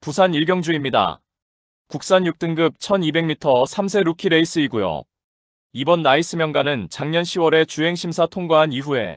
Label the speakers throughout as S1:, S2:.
S1: 부산 일경주입니다. 국산 6등급 1200m 3세 루키 레이스이고요. 이번 나이스 명가는 작년 10월에 주행심사 통과한 이후에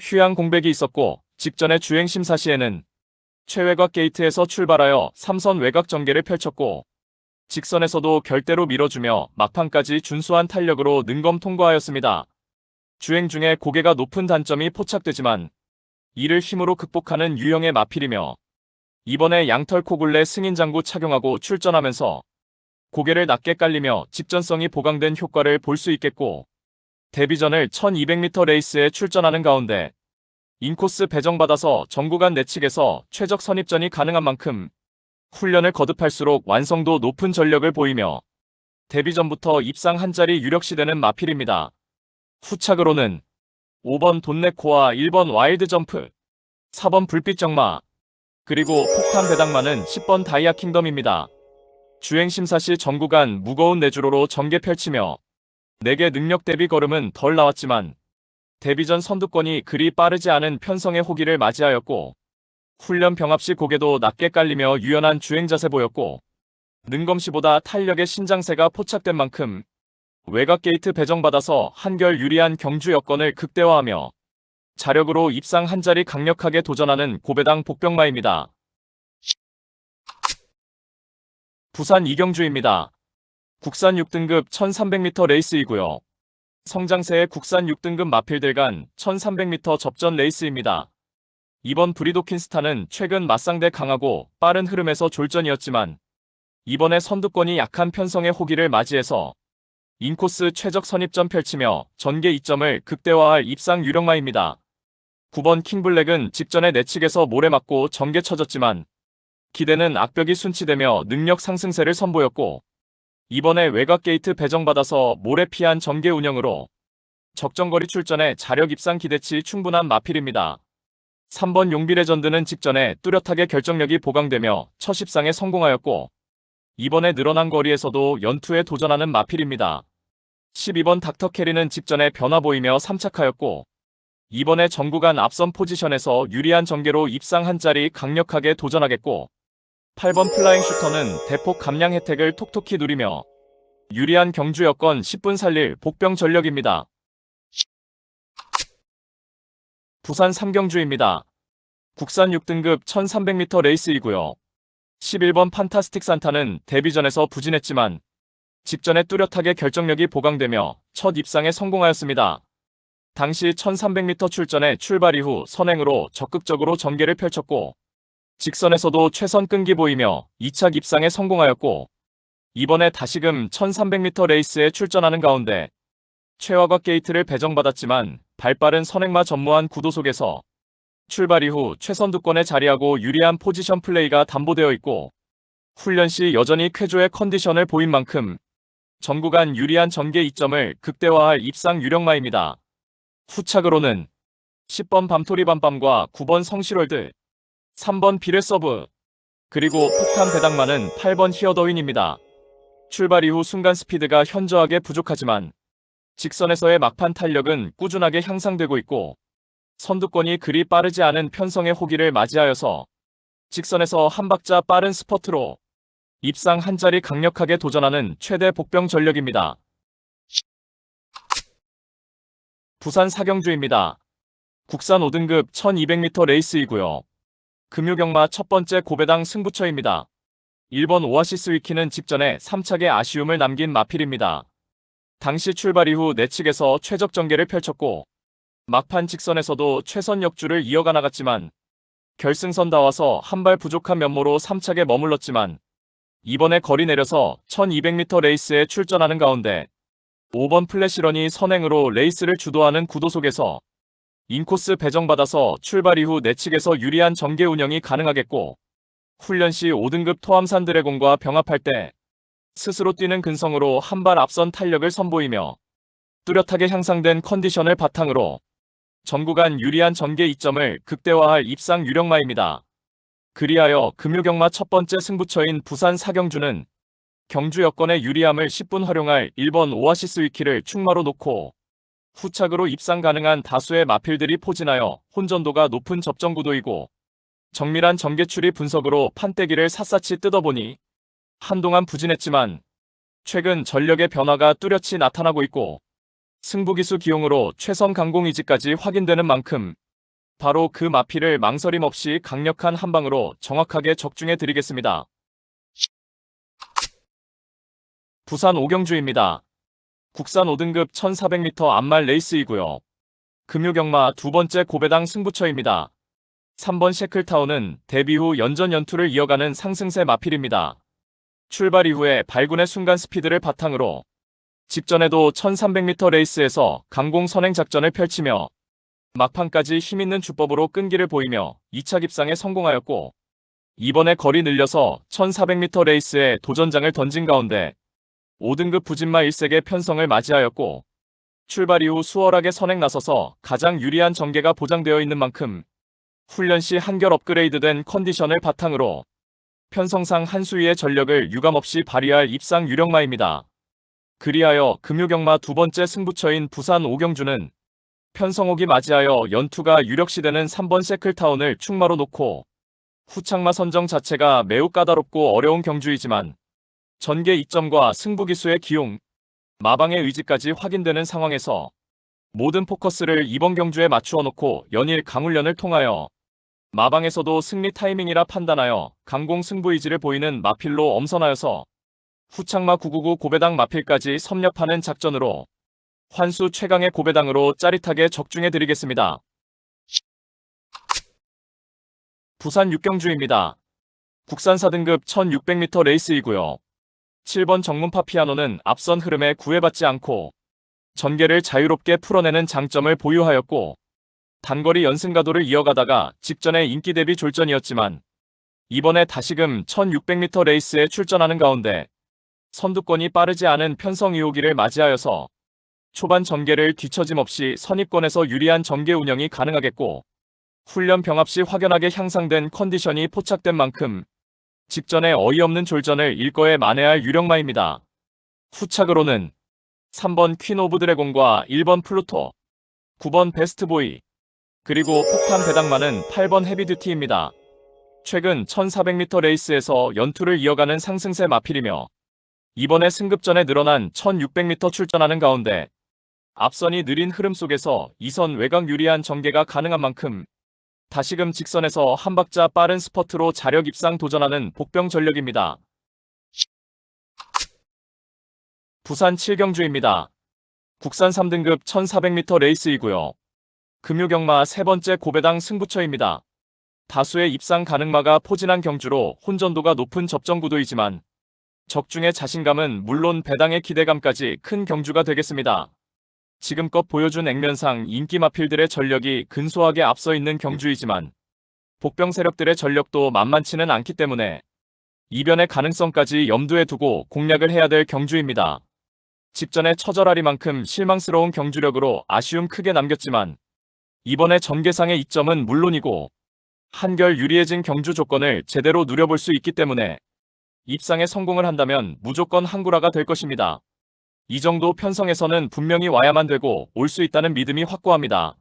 S1: 휴양 공백이 있었고 직전에 주행심사 시에는 최외곽 게이트에서 출발하여 3선 외곽 전개를 펼쳤고 직선에서도 결대로 밀어주며 막판까지 준수한 탄력으로 능검 통과하였습니다. 주행 중에 고개가 높은 단점이 포착되지만 이를 힘으로 극복하는 유형의 마필이며 이번에 양털 코굴레 승인장구 착용하고 출전하면서 고개를 낮게 깔리며 직전성이 보강된 효과를 볼 수 있겠고 데뷔전을 1200m 레이스에 출전하는 가운데 인코스 배정받아서 전구간 내측에서 최적 선입전이 가능한 만큼 훈련을 거듭할수록 완성도 높은 전력을 보이며 데뷔전부터 입상 한 자리 유력시되는 마필입니다. 후착으로는 5번 돈네코와 1번 와일드 점프, 4번 불빛 정마, 그리고 폭탄 배당마는 10번 다이아 킹덤입니다. 주행심사 시 전구간 무거운 내주로로 전개 펼치며 4개 능력 대비 걸음은 덜 나왔지만 데뷔전 선두권이 그리 빠르지 않은 편성의 호기를 맞이하였고 훈련 병합 시 고개도 낮게 깔리며 유연한 주행 자세 보였고 능검 시보다 탄력의 신장세가 포착된 만큼 외곽 게이트 배정받아서 한결 유리한 경주 여건을 극대화하며 자력으로 입상 한 자리 강력하게 도전하는 고배당 복병마입니다. 부산 이경주입니다. 국산 6등급 1300m 레이스이고요. 성장세의 국산 6등급 마필들 간 1300m 접전 레이스입니다. 이번 브리도킨스타는 최근 맞상대 강하고 빠른 흐름에서 졸전이었지만 이번에 선두권이 약한 편성의 호기를 맞이해서 인코스 최적 선입전 펼치며 전개 이점을 극대화할 입상 유력마입니다. 9번 킹블랙은 직전에 내측에서 모래 맞고 전개 쳐졌지만 기대는 악벽이 순치되며 능력 상승세를 선보였고 이번에 외곽 게이트 배정받아서 모래 피한 전개 운영으로 적정거리 출전에 자력 입상 기대치 충분한 마필입니다. 3번 용비 레전드는 직전에 뚜렷하게 결정력이 보강되며 첫 입상에 성공하였고 이번에 늘어난 거리에서도 연투에 도전하는 마필입니다. 12번 닥터 캐리는 직전에 변화 보이며 3착하였고 이번에 전구간 앞선 포지션에서 유리한 전개로 입상 한 자리 강력하게 도전하겠고 8번 플라잉 슈터는 대폭 감량 혜택을 톡톡히 누리며 유리한 경주 여건 10분 살릴 복병 전력입니다. 부산 삼경주입니다. 국산 6등급 1300m 레이스이고요. 11번 판타스틱 산타는 데뷔전에서 부진했지만 직전에 뚜렷하게 결정력이 보강되며 첫 입상에 성공하였습니다. 당시 1300m 출전에 출발 이후 선행으로 적극적으로 전개를 펼쳤고 직선에서도 최선 끈기 보이며 2착 입상에 성공하였고 이번에 다시금 1300m 레이스에 출전하는 가운데 최화곽 게이트를 배정받았지만 발빠른 선행마 전무한 구도 속에서 출발 이후 최선두권에 자리하고 유리한 포지션 플레이가 담보되어 있고 훈련 시 여전히 쾌조의 컨디션을 보인 만큼 전구간 유리한 전개 이점을 극대화할 입상 유력마입니다. 후착으로는 10번 밤토리 밤밤과 9번 성실월드, 3번 비레 서브, 그리고 폭탄 배당마는 8번 히어더윈입니다. 출발 이후 순간 스피드가 현저하게 부족하지만 직선에서의 막판 탄력은 꾸준하게 향상되고 있고 선두권이 그리 빠르지 않은 편성의 호기를 맞이하여서 직선에서 한 박자 빠른 스퍼트로 입상 한 자리 강력하게 도전하는 최대 복병 전력입니다. 부산 사경주입니다. 국산 5등급 1200m 레이스이고요. 금유경마 첫 번째 고배당 승부처입니다. 1번 오아시스 위키는 직전에 3착에 아쉬움을 남긴 마필입니다. 당시 출발 이후 내측에서 최적 전개를 펼쳤고 막판 직선에서도 최선 역주를 이어가 나갔지만 결승선 닿아서 한 발 부족한 면모로 3착에 머물렀지만 이번에 거리 내려서 1200m 레이스에 출전하는 가운데 5번 플래시런이 선행으로 레이스를 주도하는 구도 속에서 인코스 배정받아서 출발 이후 내측에서 유리한 전개 운영이 가능하겠고 훈련 시 5등급 토암산 드래곤과 병합할 때 스스로 뛰는 근성으로 한 발 앞선 탄력을 선보이며 뚜렷하게 향상된 컨디션을 바탕으로 전구간 유리한 전개 이점을 극대화할 입상 유력마입니다. 그리하여 금유경마 첫 번째 승부처인 부산 사경주는 경주 여건의 유리함을 10분 활용할 1번 오아시스 위키를 충마로 놓고 후착으로 입상 가능한 다수의 마필들이 포진하여 혼전도가 높은 접전 구도이고 정밀한 전개추리 분석으로 판때기를 샅샅이 뜯어보니 한동안 부진했지만 최근 전력의 변화가 뚜렷이 나타나고 있고 승부기수 기용으로 최선 강공 의지까지 확인되는 만큼 바로 그 마피를 망설임 없이 강력한 한방으로 정확하게 적중해 드리겠습니다. 부산 오경주입니다. 국산 5등급 1400m 암말 레이스이고요. 금요경마 두 번째 고배당 승부처입니다. 3번 셰클타운은 데뷔 후 연전 연투를 이어가는 상승세 마필입니다. 출발 이후에 발군의 순간 스피드를 바탕으로 직전에도 1300m 레이스에서 강공 선행 작전을 펼치며 막판까지 힘있는 주법으로 끈기를 보이며 2차 입상에 성공하였고 이번에 거리 늘려서 1400m 레이스에 도전장을 던진 가운데 5등급 부진마 1색의 편성을 맞이하였고 출발 이후 수월하게 선행 나서서 가장 유리한 전개가 보장되어 있는 만큼 훈련 시 한결 업그레이드된 컨디션을 바탕으로 편성상 한 수위의 전력을 유감없이 발휘할 입상 유력마입니다. 그리하여 금요경마 두 번째 승부처인 부산 오경주는 편성옥이 맞이하여 연투가 유력시되는 3번 셰클타운을 축마로 놓고 후착마 선정 자체가 매우 까다롭고 어려운 경주이지만 전개 이점과 승부기수의 기용, 마방의 의지까지 확인되는 상황에서 모든 포커스를 이번 경주에 맞추어 놓고 연일 강훈련을 통하여 마방에서도 승리 타이밍이라 판단하여 강공 승부 의지를 보이는 마필로 엄선하여서 후착마 999 고배당 마필까지 섭렵하는 작전으로 환수 최강의 고배당으로 짜릿하게 적중해드리겠습니다. 부산 육경주입니다. 국산 4등급 1600m 레이스이고요. 7번 정문파 피아노는 앞선 흐름에 구애받지 않고 전개를 자유롭게 풀어내는 장점을 보유하였고 단거리 연승가도를 이어가다가 직전에 인기 대비 졸전이었지만 이번에 다시금 1600m 레이스에 출전하는 가운데 선두권이 빠르지 않은 편성 2호기를 맞이하여서 초반 전개를 뒤처짐 없이 선입권에서 유리한 전개 운영이 가능하겠고 훈련 병합 시 확연하게 향상된 컨디션이 포착된 만큼 직전에 어이없는 졸전을 일거에 만회할 유력마입니다. 후착으로는 3번 퀸 오브 드래곤과 1번 플루토, 9번 베스트보이, 그리고 폭탄 배당마는 8번 헤비듀티입니다. 최근 1400m 레이스에서 연투를 이어가는 상승세 마필이며 이번에 승급전에 늘어난 1600m 출전하는 가운데 앞선이 느린 흐름 속에서 2선 외곽 유리한 전개가 가능한 만큼 다시금 직선에서 한 박자 빠른 스퍼트로 자력 입상 도전하는 복병 전력입니다. 부산 7경주입니다. 국산 3등급 1400m 레이스이고요. 금요경마 세 번째 고배당 승부처입니다. 다수의 입상 가능마가 포진한 경주로 혼전도가 높은 접전구도이지만 적중의 자신감은 물론 배당의 기대감까지 큰 경주가 되겠습니다. 지금껏 보여준 액면상 인기 마필들의 전력이 근소하게 앞서 있는 경주이지만 복병 세력들의 전력도 만만치는 않기 때문에 이변의 가능성까지 염두에 두고 공략을 해야 될 경주입니다. 직전에 처절하리만큼 실망스러운 경주력으로 아쉬움 크게 남겼지만 이번에 전개상의 이점은 물론이고 한결 유리해진 경주 조건을 제대로 누려볼 수 있기 때문에 입상에 성공을 한다면 무조건 항구라가 될 것입니다. 이 정도 편성에서는 분명히 와야만 되고 올 수 있다는 믿음이 확고합니다.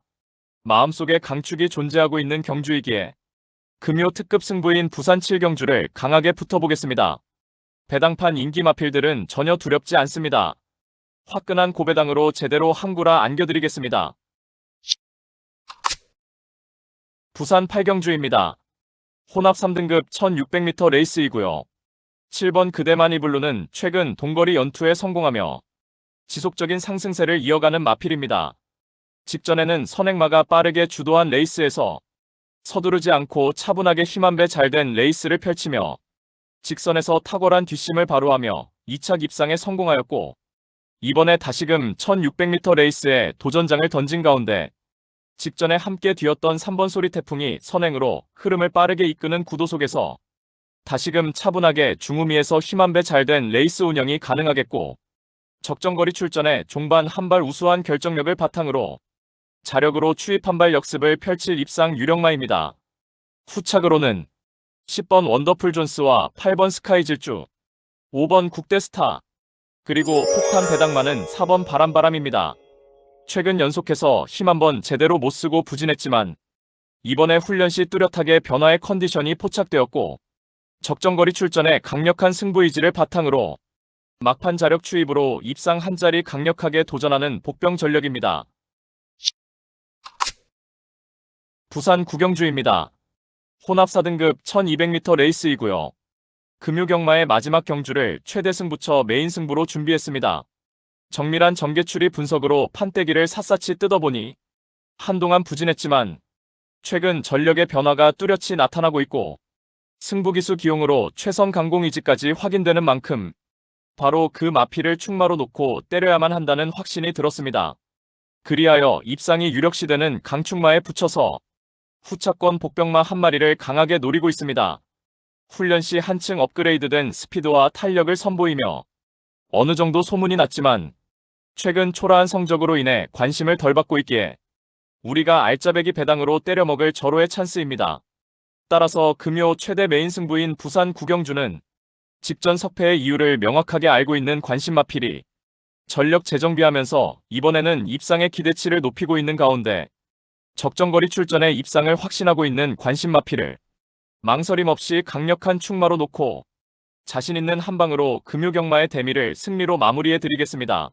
S1: 마음속에 강축이 존재하고 있는 경주이기에 금요 특급 승부인 부산 7경주를 강하게 붙어보겠습니다. 배당판 인기 마필들은 전혀 두렵지 않습니다. 화끈한 고배당으로 제대로 항구라 안겨드리겠습니다. 부산 8경주입니다. 혼합 3등급 1600m 레이스이고요. 7번 그대만이 블루는 최근 동거리 연투에 성공하며 지속적인 상승세를 이어가는 마필입니다. 직전에는 선행마가 빠르게 주도한 레이스에서 서두르지 않고 차분하게 힘한배 잘된 레이스를 펼치며 직선에서 탁월한 뒷심을 발휘하며 2차 입상에 성공하였고 이번에 다시금 1600m 레이스에 도전장을 던진 가운데 직전에 함께 뛰었던 3번 소리 태풍이 선행으로 흐름을 빠르게 이끄는 구도 속에서 다시금 차분하게 중후미에서 힘한배 잘된 레이스 운영이 가능하겠고 적정거리 출전에 종반 한발 우수한 결정력을 바탕으로 자력으로 추입 한발 역습을 펼칠 입상 유력마입니다. 후착으로는 10번 원더풀 존스와 8번 스카이 질주, 5번 국대스타, 그리고 폭탄 배당마는 4번 바람바람입니다. 최근 연속해서 힘 한번 제대로 못쓰고 부진했지만 이번에 훈련 시 뚜렷하게 변화의 컨디션이 포착되었고 적정거리 출전에 강력한 승부 의지를 바탕으로 막판 자력 추입으로 입상 한 자리 강력하게 도전하는 복병 전력입니다. 부산 구경주입니다. 혼합 4등급 1200m 레이스이고요. 금요경마의 마지막 경주를 최대 승부처 메인 승부로 준비했습니다. 정밀한 전개추리 분석으로 판때기를 샅샅이 뜯어보니 한동안 부진했지만 최근 전력의 변화가 뚜렷이 나타나고 있고 승부기수 기용으로 최선 강공 의지까지 확인되는 만큼 바로 그 마피를 충마로 놓고 때려야만 한다는 확신이 들었습니다. 그리하여 입상이 유력시되는 강충마에 붙여서 후차권 복병마 한 마리를 강하게 노리고 있습니다. 훈련 시 한층 업그레이드된 스피드와 탄력을 선보이며 어느 정도 소문이 났지만 최근 초라한 성적으로 인해 관심을 덜 받고 있기에 우리가 알짜배기 배당으로 때려먹을 절호의 찬스입니다. 따라서 금요 최대 메인 승부인 부산 구경주는 직전 석패의 이유를 명확하게 알고 있는 관심마필이 전력 재정비하면서 이번에는 입상의 기대치를 높이고 있는 가운데 적정거리 출전에 입상을 확신하고 있는 관심마필을 망설임 없이 강력한 충마로 놓고 자신 있는 한방으로 금요경마의 대미를 승리로 마무리해 드리겠습니다.